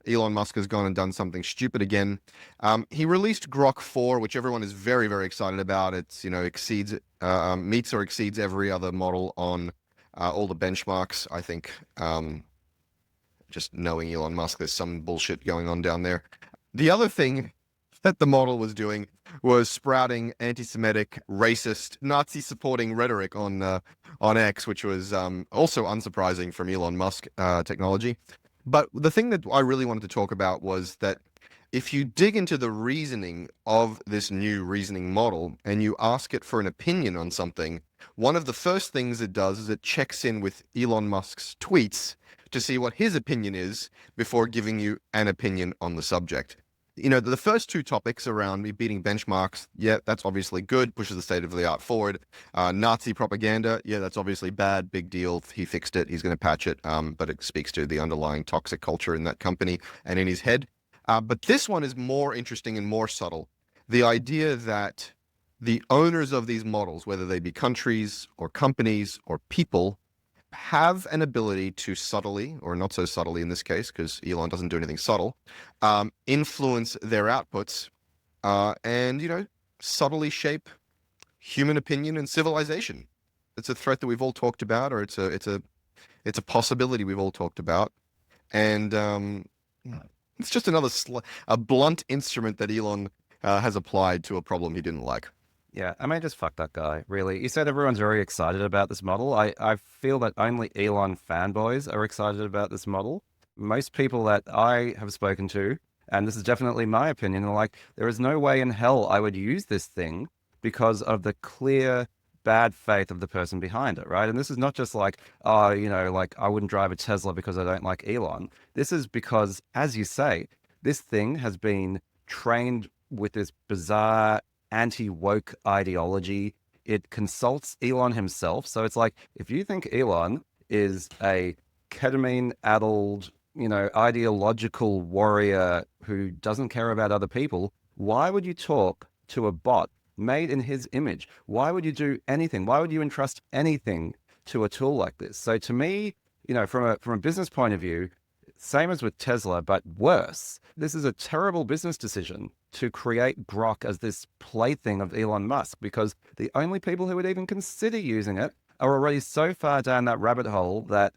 Elon Musk has gone and done something stupid again. He released Grok-4, which everyone is very, very excited about. It's, exceeds, meets or exceeds every other model on all the benchmarks. I think just knowing Elon Musk, there's some bullshit going on down there. The other thing that the model was doing was sprouting anti-Semitic, racist, Nazi-supporting rhetoric on X, which was also unsurprising from Elon Musk technology. But the thing that I really wanted to talk about was that if you dig into the reasoning of this new reasoning model and you ask it for an opinion on something, one of the first things it does is it checks in with Elon Musk's tweets to see what his opinion is before giving you an opinion on the subject. The first two topics around me beating benchmarks, yeah, that's obviously good, pushes the state of the art forward. Nazi propaganda, yeah, that's obviously bad, big deal. He fixed it, he's going to patch it, but it speaks to the underlying toxic culture in that company and in his head. But this one is more interesting and more subtle. The idea that the owners of these models, whether they be countries or companies or people, have an ability to subtly, or not so subtly in this case, because Elon doesn't do anything subtle, influence their outputs and, subtly shape human opinion and civilization. It's a threat that we've all talked about, or it's a possibility we've all talked about. And it's just a blunt instrument that Elon has applied to a problem he didn't like. Yeah, I mean, just fuck that guy, really. You said everyone's very excited about this model. I feel that only Elon fanboys are excited about this model. Most people that I have spoken to, and this is definitely my opinion, are like, there is no way in hell I would use this thing because of the clear bad faith of the person behind it, right? And this is not just like, oh, like I wouldn't drive a Tesla because I don't like Elon. This is because, as you say, this thing has been trained with this bizarre anti-woke ideology. It consults Elon himself. So it's like, if you think Elon is a ketamine-addled, ideological warrior who doesn't care about other people, why would you talk to a bot made in his image? Why would you do anything? Why would you entrust anything to a tool like this? So to me, from a business point of view, same as with Tesla, but worse. This is a terrible business decision to create Grok as this plaything of Elon Musk, because the only people who would even consider using it are already so far down that rabbit hole that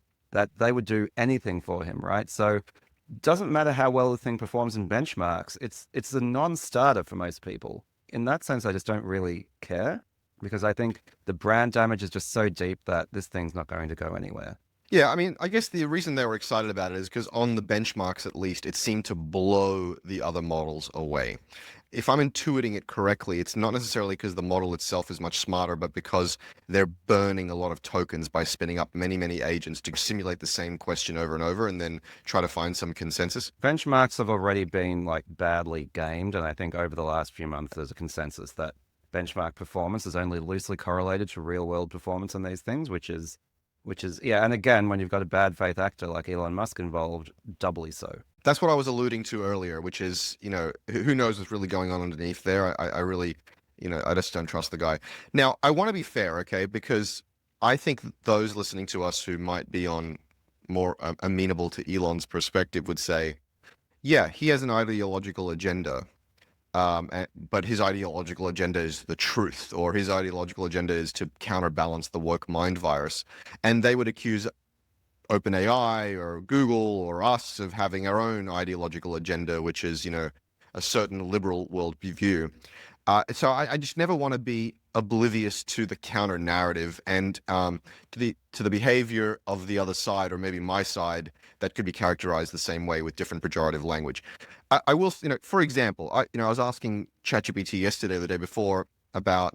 they would do anything for him, right? So it doesn't matter how well the thing performs in benchmarks. It's a non-starter for most people. In that sense, I just don't really care, because I think the brand damage is just so deep that this thing's not going to go anywhere. Yeah, I mean, I guess the reason they were excited about it is because on the benchmarks, at least, it seemed to blow the other models away. If I'm intuiting it correctly, it's not necessarily because the model itself is much smarter, but because they're burning a lot of tokens by spinning up many, many agents to simulate the same question over and over and then try to find some consensus. Benchmarks have already been like badly gamed, and I think over the last few months there's a consensus that benchmark performance is only loosely correlated to real world performance on these things, which is yeah. And again, when you've got a bad faith actor like Elon Musk involved, doubly so. That's what I was alluding to earlier, which is, who knows what's really going on underneath there. I really, I just don't trust the guy. Now, I want to be fair, okay? Because I think those listening to us who might be on more amenable to Elon's perspective would say, yeah, he has an ideological agenda. But his ideological agenda is the truth, or his ideological agenda is to counterbalance the woke mind virus. And they would accuse OpenAI or Google or us of having our own ideological agenda, which is, a certain liberal worldview. So I just never want to be oblivious to the counter narrative and to the behavior of the other side, or maybe my side, that could be characterized the same way with different pejorative language. I will, for example, I was asking ChatGPT yesterday or the day before about,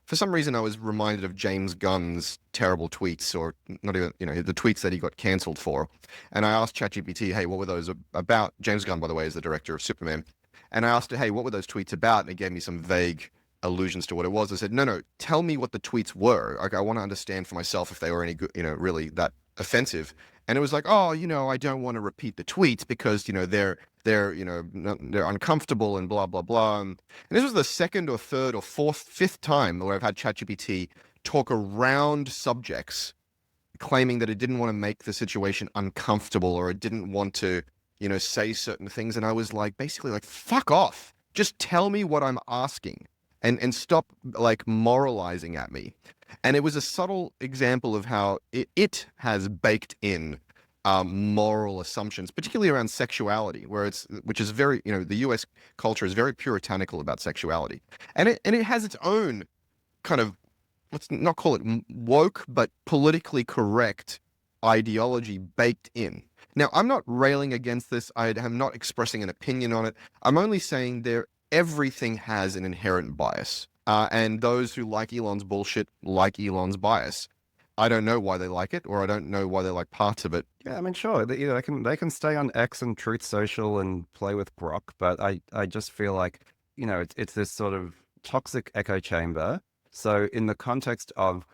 for some reason, I was reminded of James Gunn's terrible tweets, or not even, the tweets that he got cancelled for. And I asked ChatGPT, hey, what were those about? James Gunn, by the way, is the director of Superman. And I asked her, hey, what were those tweets about? And it gave me some vague allusions to what it was. I said, no, tell me what the tweets were. Like, I want to understand for myself if they were any good, really that offensive. And it was like, oh, I don't want to repeat the tweets because, they're uncomfortable and blah, blah, blah. And this was the second or third or fifth time where I've had ChatGPT talk around subjects, claiming that it didn't want to make the situation uncomfortable, or it didn't want to say certain things, and I was like, basically, like, fuck off. Just tell me what I'm asking, and stop like moralizing at me. And it was a subtle example of how it has baked in moral assumptions, particularly around sexuality, which is very, the U.S. culture is very puritanical about sexuality, and it has its own kind of, let's not call it woke, but politically correct ideology baked in. Now, I'm not railing against this. I am not expressing an opinion on it. I'm only saying everything has an inherent bias. And those who like Elon's bullshit like Elon's bias. I don't know why they like it, or I don't know why they like parts of it. Yeah, I mean, sure, they can stay on X and Truth Social and play with Grok, but I just feel like it's this sort of toxic echo chamber. So in the context of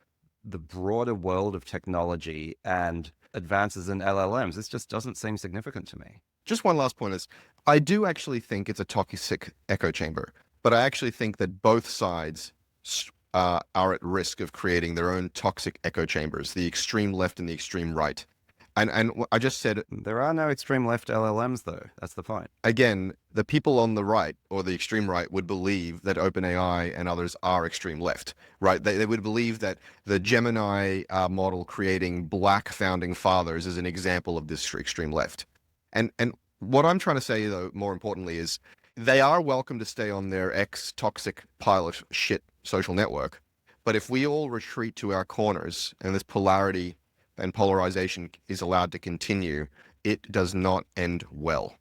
the broader world of technology and advances in LLMs, this just doesn't seem significant to me. Just one last point is, I do actually think it's a toxic echo chamber, but I actually think that both sides are at risk of creating their own toxic echo chambers, the extreme left and the extreme right. And I just said, There are no extreme left LLMs, though. That's the point. again, the people on the right or the extreme right would believe that OpenAI and others are extreme left, right? They would believe that the Gemini model creating black founding fathers is an example of this extreme left. And what I'm trying to say, though, more importantly, is they are welcome to stay on their ex-toxic pile of shit social network. But if we all retreat to our corners and this polarity and polarization is allowed to continue, it does not end well.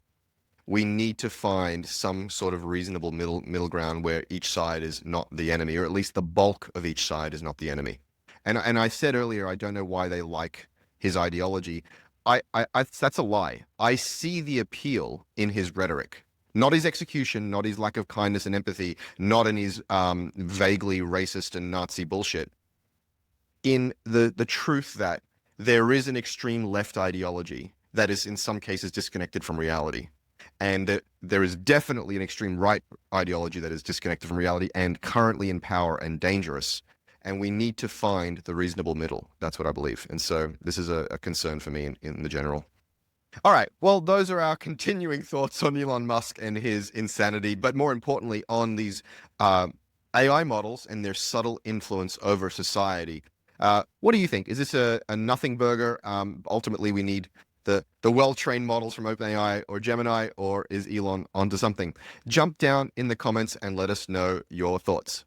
We need to find some sort of reasonable middle ground where each side is not the enemy, or at least the bulk of each side is not the enemy. And I said earlier, I don't know why they like his ideology. That's a lie. I see the appeal in his rhetoric, not his execution, not his lack of kindness and empathy, not in his vaguely racist and Nazi bullshit. In the truth that there is an extreme left ideology that is in some cases disconnected from reality. And there is definitely an extreme right ideology that is disconnected from reality and currently in power and dangerous. And we need to find the reasonable middle. That's what I believe. And so this is a concern for me in the general. All right. Well, those are our continuing thoughts on Elon Musk and his insanity, but more importantly, on these AI models and their subtle influence over society. What do you think? Is this a nothing burger? Ultimately, we need the well-trained models from OpenAI or Gemini, or is Elon onto something? Jump down in the comments and let us know your thoughts.